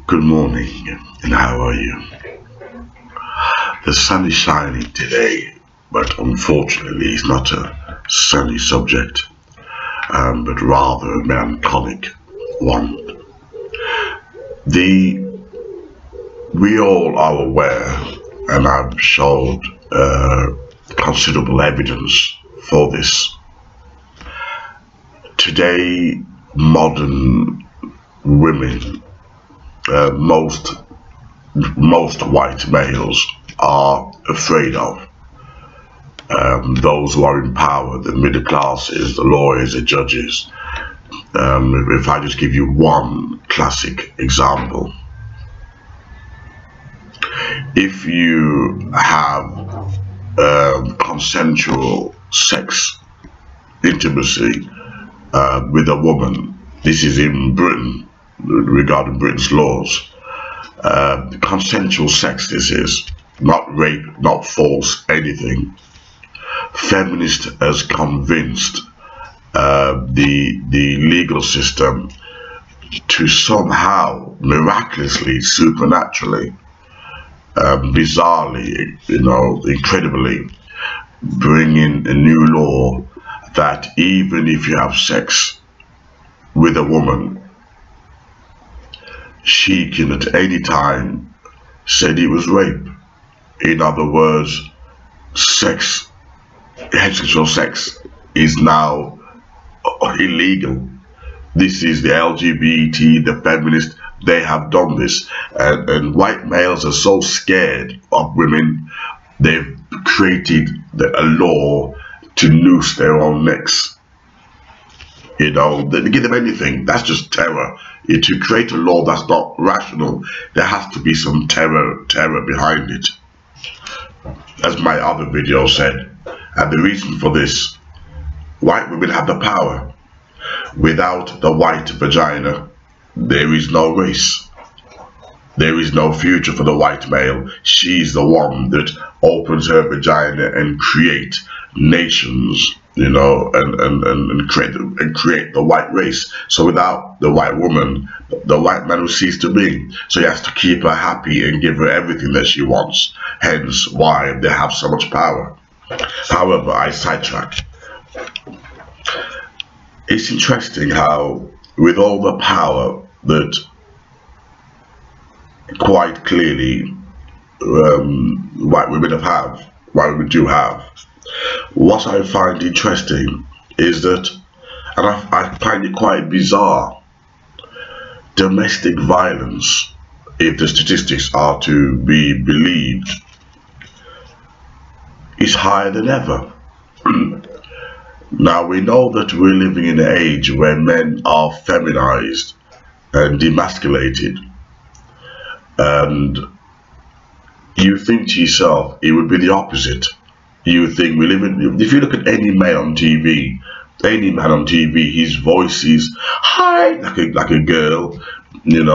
Good morning, and how are you? The sun is shining today, but unfortunately it's not a sunny subject, but rather a melancholic one. We all are aware, and I've showed considerable evidence for this. Today, modern women, most white males are afraid of. Those who are in power, the middle classes, the lawyers, the judges. If I just give you one classic example, if you have consensual sex, intimacy with a woman, this is in Britain, regarding Britain's laws, consensual sex, this is not rape, not force, anything. Feminist has convinced the legal system to somehow, miraculously, supernaturally, bizarrely, incredibly, bring in a new law that even if you have sex with a woman, she can at any time say it was rape. In other words, heterosexual sex is now illegal. This is the LGBT, the feminist, they have done this. And white males are so scared of women, they've created a law to noose their own necks. They give them anything. That's just terror. To create a law that's not rational, there has to be some terror behind it. As my other video said, and the reason for this, white women have the power. Without the white vagina, there is no race. There is no future for the white male. She's the one that opens her vagina and create nations, and create the white race. So without the white woman, the white man will cease to be. So he has to keep her happy and give her everything that she wants. Hence why they have so much power. However, I sidetrack. It's interesting how, with all the power that quite clearly white women do have, what I find interesting is that, and I find it quite bizarre, domestic violence, if the statistics are to be believed, is higher than ever. Now, we know that we're living in an age where men are feminized and demasculated, and you think to yourself, it would be the opposite. You think we live in, if you look at any man on TV, his voice is high, like a girl, and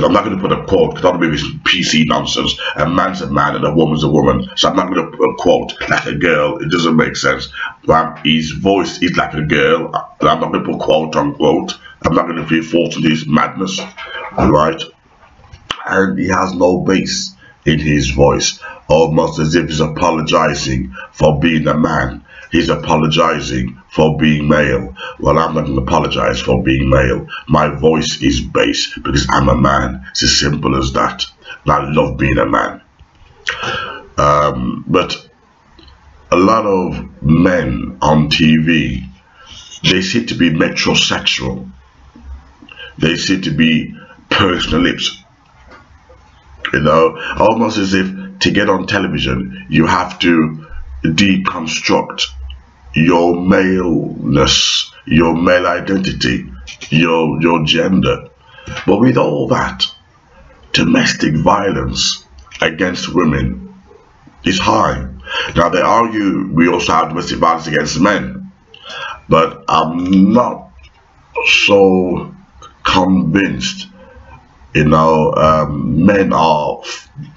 I'm not going to put a quote, because I don't believe it's PC nonsense. A man's a man and a woman's a woman, so I'm not going to put a quote like a girl. It doesn't make sense. His voice is like a girl, and I'm not going to put quote unquote. I'm not going to be forced into his madness, right? And he has no bass in his voice, almost as if he's apologizing for being a man. He's apologizing for being male. Well, I'm not going to apologize for being male. My voice is bass because I'm a man. It's as simple as that. And I love being a man. But a lot of men on TV, they seem to be metrosexual. They seem to be personal lips. Almost as if to get on television, you have to deconstruct your maleness, your male identity, your gender. But with all that, domestic violence against women is high. Now, they argue we also have domestic violence against men, but I'm not so convinced. Men are,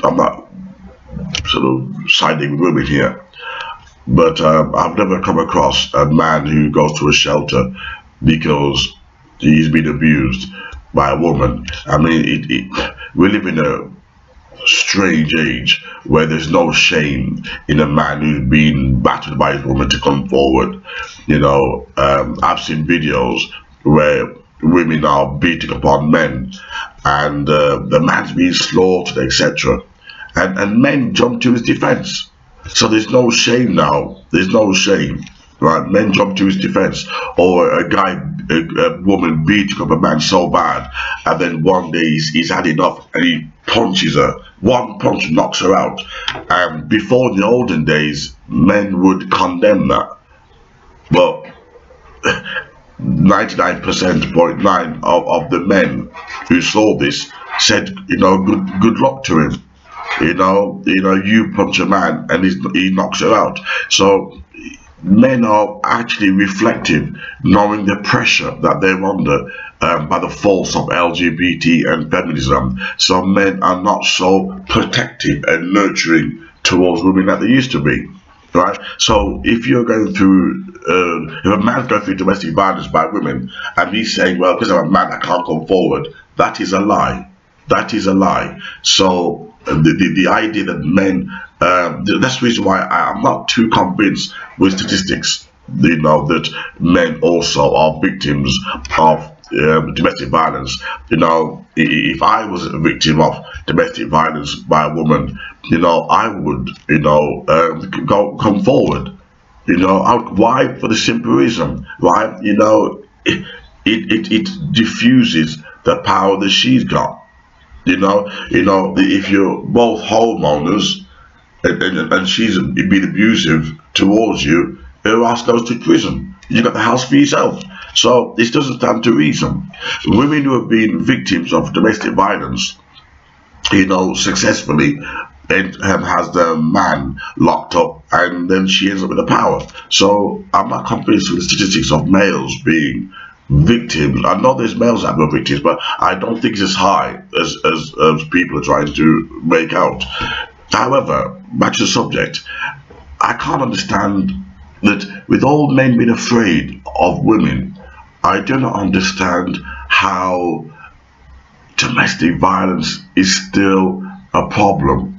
I'm not sort of siding with women here, but I've never come across a man who goes to a shelter because he's been abused by a woman. I mean, we live in a strange age where there's no shame in a man who's been battered by his woman to come forward. You know, I've seen videos where women are beating upon men, and the man's being slaughtered, etc. And men jump to his defense. So there's no shame now. There's no shame, right? Men jump to his defense, or a woman beating up a man so bad, and then one day he's had enough and he punches her. One punch knocks her out. And before, in the olden days, men would condemn that, but 99.9% of the men who saw this said, you know, good luck to him. You know, you punch a man and he knocks her out. So men are actually reflective, knowing the pressure that they're under by the force of LGBT and feminism. So men are not so protective and nurturing towards women that they used to be. Right? So if you're going through, if a man's going through domestic violence by women, and he's saying, well, because I'm a man, I can't come forward, that is a lie. That is a lie. So the idea that men, that's the reason why I'm not too convinced with statistics, you know, that men also are victims of domestic violence. You know, if I was a victim of domestic violence by a woman, you know, I would, you know, come forward. You know, why? For the simple reason, why? You know, it diffuses the power that she's got. You know, if you're both homeowners and she's been abusive towards you, who else goes to prison? You got the house for yourself. So this doesn't stand to reason. Women who have been victims of domestic violence, you know, successfully, and has the man locked up, and then she ends up with the power. So I'm not convinced with the statistics of males being victims. I know there's males that are victims, but I don't think it's as high as people are trying to make out. However, back to the subject, I can't understand that with all men being afraid of women, I do not understand how domestic violence is still a problem.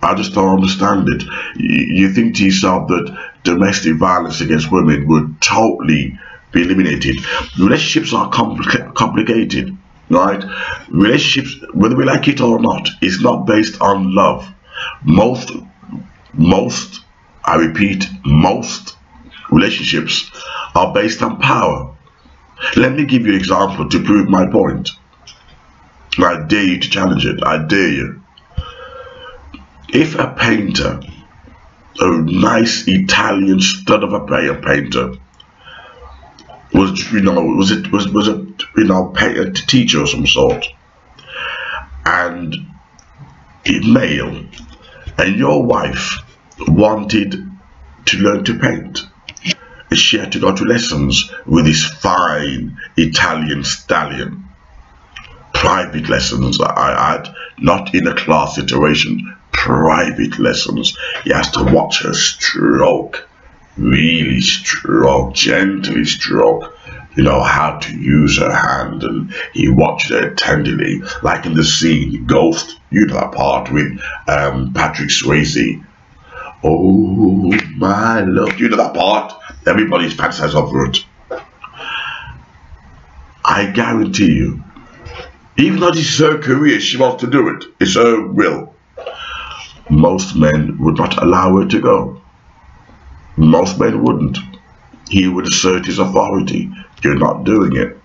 I just don't understand it. You think to yourself that domestic violence against women would totally be eliminated. Relationships are complicated, right? Relationships, whether we like it or not, is not based on love. Most, I repeat, most relationships are based on power. Let me give you an example to prove my point. I dare you to challenge it. I dare you. If a painter, a nice Italian stud of a painter, was a teacher of some sort, and male, and your wife wanted to learn to paint, and she had to go to lessons with this fine Italian stallion. Private lessons that I had, not in a class situation, private lessons. He has to watch her stroke, really stroke, gently stroke, you know, how to use her hand, and he watched her tenderly, like in the scene Ghost, you know that part with Patrick Swayze. Oh my love, you know that part? Everybody's fantasized over it. I guarantee you, even though this is her career, she wants to do it, it's her will, most men would not allow her to go. Most men wouldn't. He would assert his authority. You're not doing it.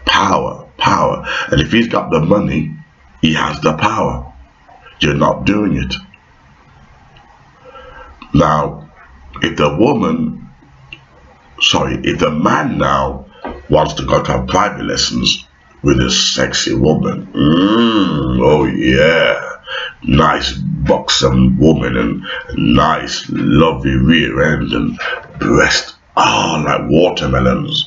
Power, power. And if he's got the money, he has the power. You're not doing it. Now, if the man now wants to go to have private lessons with a sexy woman, oh yeah, nice buxom woman and nice lovely rear end and breast, like watermelons,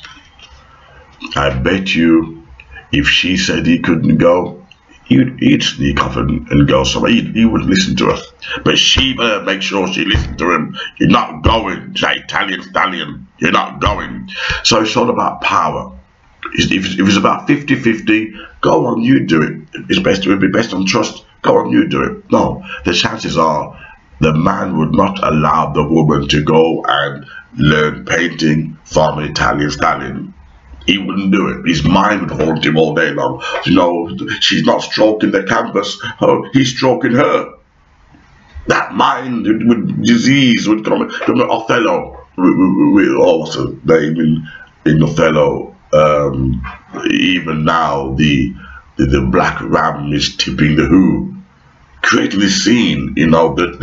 I bet you if she said he couldn't go, he'd sneak off and go somewhere. He wouldn't listen to her, but she better make sure she listened to him. You're not going, that Italian stallion, you're not going. So it's all about power. If it's about 50-50, go on, you do it. It would be best on trust. Go on, you do it. No, the chances are the man would not allow the woman to go and learn painting from an Italian stallion. He wouldn't do it. His mind would haunt him all day long. You know, she's not stroking the canvas. Oh, he's stroking her. That mind with disease would come. Othello, what's the name in Othello? Even now, the black ram is tipping the who, creating this scene. You know that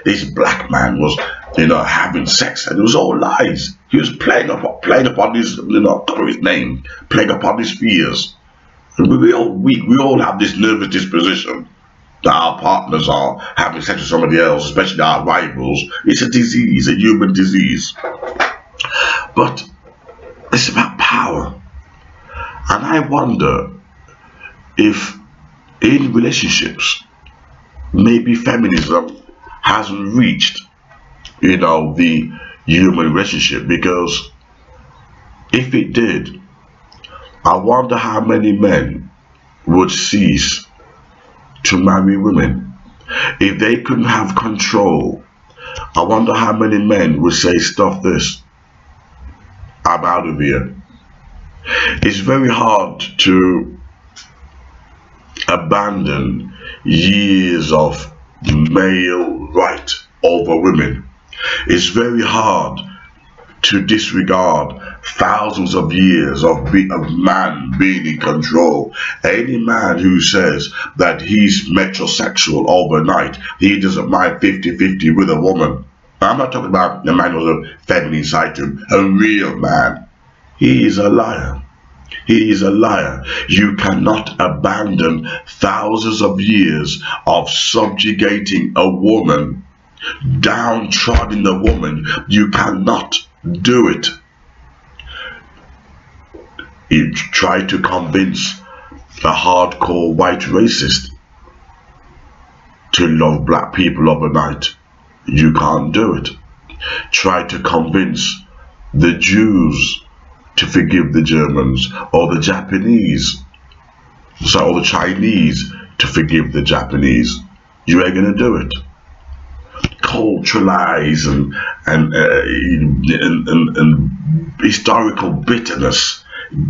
this black man was, you know, having sex, and it was all lies. He was playing upon his, you know, I can't remember his name, playing upon his fears. And we all weak. We all have this nervous disposition that our partners are having sex with somebody else, especially our rivals. It's a disease, a human disease. But it's about power. And I wonder if in relationships, maybe feminism hasn't reached, you know, the human relationship, because if it did, I wonder how many men would cease to marry women. If they couldn't have control, I wonder how many men would say, stuff this, I'm out of here. It's very hard to abandon years of male right over women. It's very hard to disregard thousands of years of man being in control. Any man who says that he's metrosexual overnight, he doesn't mind 50-50 with a woman. I'm not talking about the man who's a feminine side to him, a real man. He is a liar. He is a liar. You cannot abandon thousands of years of subjugating a woman, downtrodden the woman. You cannot do it. You try to convince a hardcore white racist to love black people overnight. You can't do it. Try to convince the Jews to forgive the Germans, or the Japanese, or the Chinese to forgive the Japanese. You ain't gonna do it. Culturalize and historical bitterness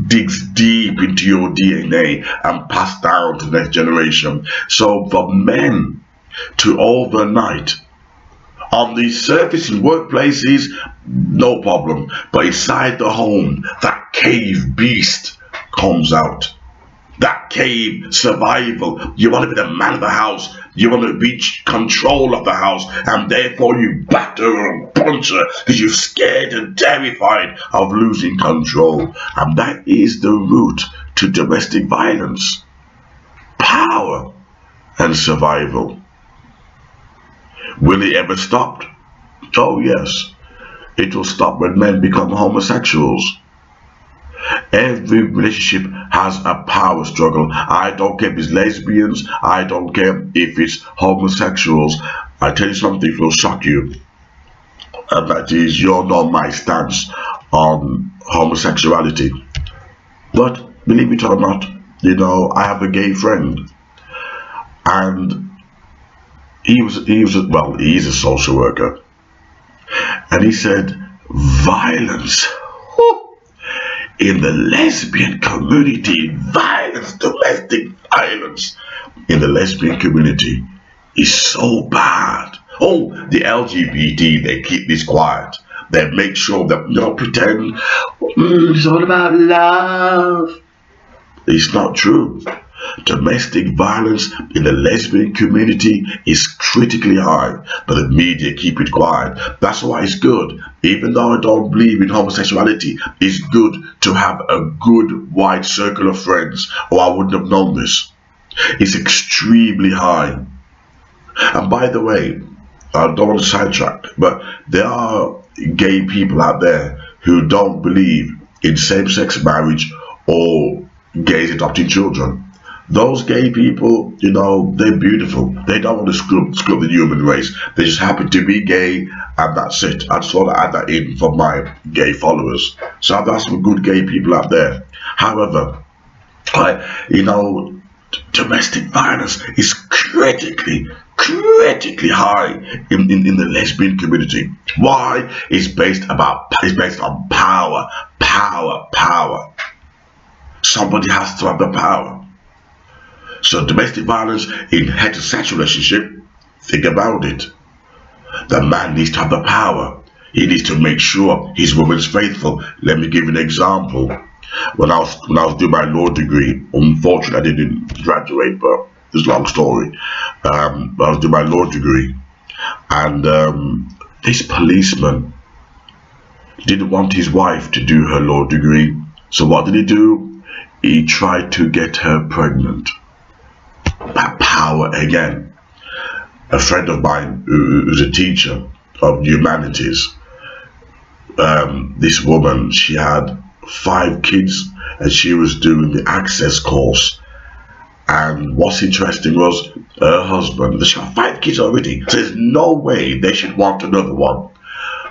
digs deep into your DNA and passed down to the next generation. So for men to overnight, on the surface in workplaces, no problem, but inside the home, that cave beast comes out. That cave survival. You want to be the man of the house. You want to reach control of the house, and therefore you batter and punch her because you're scared and terrified of losing control. And that is the route to domestic violence. Power and survival. Will it ever stop? Oh yes. It will stop when men become homosexuals. Every relationship has a power struggle. I don't care if it's lesbians. I don't care if it's homosexuals. I tell you something that will shock you. And that is, you're not my stance on homosexuality. But believe it or not, you know, I have a gay friend. And he's a social worker, and he said violence in the lesbian community, domestic violence in the lesbian community is so bad. Oh, the LGBT, they keep this quiet. They make sure that, you know, pretend it's all about love. It's not true. Domestic violence in the lesbian community is critically high, but the media keep it quiet. That's why it's good. Even though I don't believe in homosexuality, it's good to have a good wide circle of friends, or I wouldn't have known this. It's extremely high. And by the way, I don't want to sidetrack, but there are gay people out there who don't believe in same-sex marriage or gays adopting children. Those gay people, you know, they're beautiful. They don't want to scrub the human race. They just happen to be gay, and that's it. I just want to add that in for my gay followers. So I've got some good gay people out there. However, domestic violence is critically high in the lesbian community. Why? It's based on power. Somebody has to have the power. So domestic violence in heterosexual relationship, think about it. The man needs to have the power. He needs to make sure his woman's faithful. Let me give you an example. When I was doing my law degree, unfortunately I didn't graduate, but it's a long story. I was doing my law degree, and this policeman didn't want his wife to do her law degree. So what did he do? He tried to get her pregnant. That power again. A friend of mine who's a teacher of humanities, this woman, she had 5 kids and she was doing the access course. And what's interesting was her husband, she had 5 kids already, so there's no way they should want another one.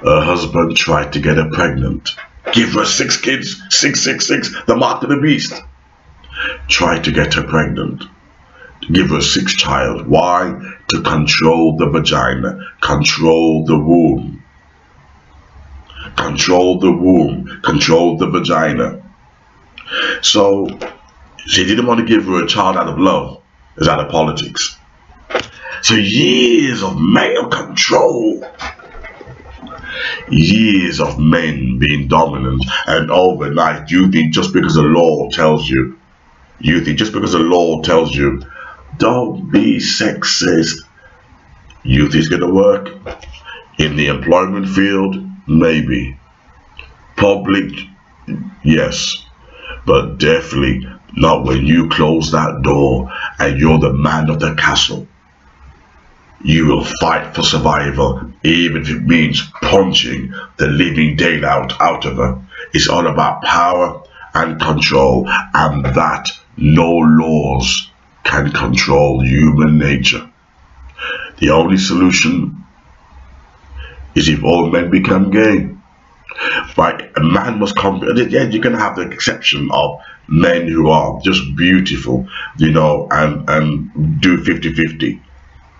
Her husband tried to get her pregnant. Give her 6 kids, 666, the mark of the beast. Tried to get her pregnant. Give her 6th child. Why? To control the vagina, control the womb. Control the womb, control the vagina. So she didn't want to give her a child out of love, it's out of politics. So years of male control, years of men being dominant, and overnight you think just because the law tells you, don't be sexist, you think it's going to work? In the employment field, maybe. Public, yes. But definitely not when you close that door and you're the man of the castle. You will fight for survival, even if it means punching the living daylight out of her. It's all about power and control, and that no laws can control human nature. The only solution is if all men become gay. Right? A man must come. Yeah, you can have the exception of men who are just beautiful, and do 50-50.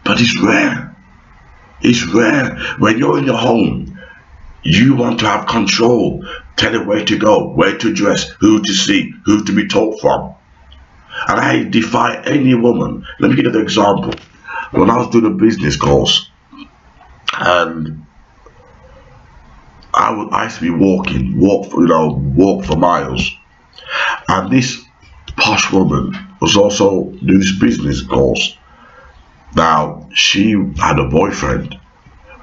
But it's rare. It's rare. When you're in your home, you want to have control. Tell it where to go, where to dress, who to see, who to be taught from. And I defy any woman. Let me give you an example. When I was doing a business course, and I used to be walk for miles, and this posh woman was also doing this business course. Now she had a boyfriend,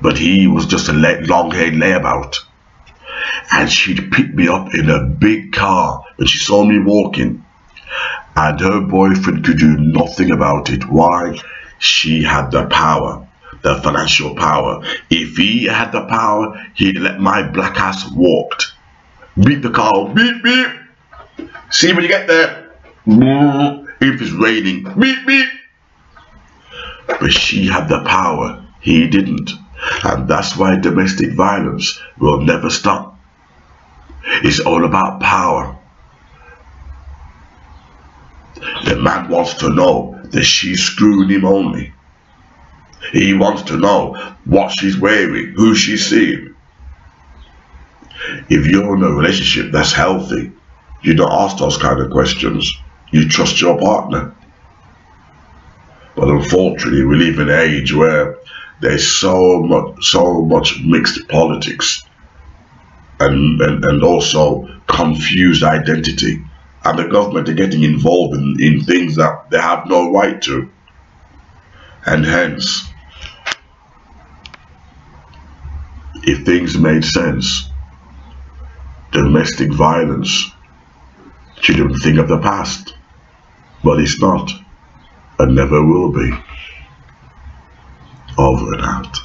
but he was just a long-haired layabout, and she'd pick me up in a big car when she saw me walking, and her boyfriend could do nothing about it. Why? She had the power. The financial power. If he had the power, he'd let my black ass walk. Beat the car, beep beep. See when you get there. If it's raining, beep beep. But she had the power, he didn't. And that's why domestic violence will never stop. It's all about power. The man wants to know that she's screwing him only. He wants to know what she's wearing, who she's seeing. If you're in a relationship that's healthy, you don't ask those kind of questions. You trust your partner. But unfortunately, we live in an age where there's so much mixed politics and also confused identity. And the government are getting involved in things that they have no right to. And hence, if things made sense, domestic violence should be a thing of the past. But it's not, and never will be. Over and out.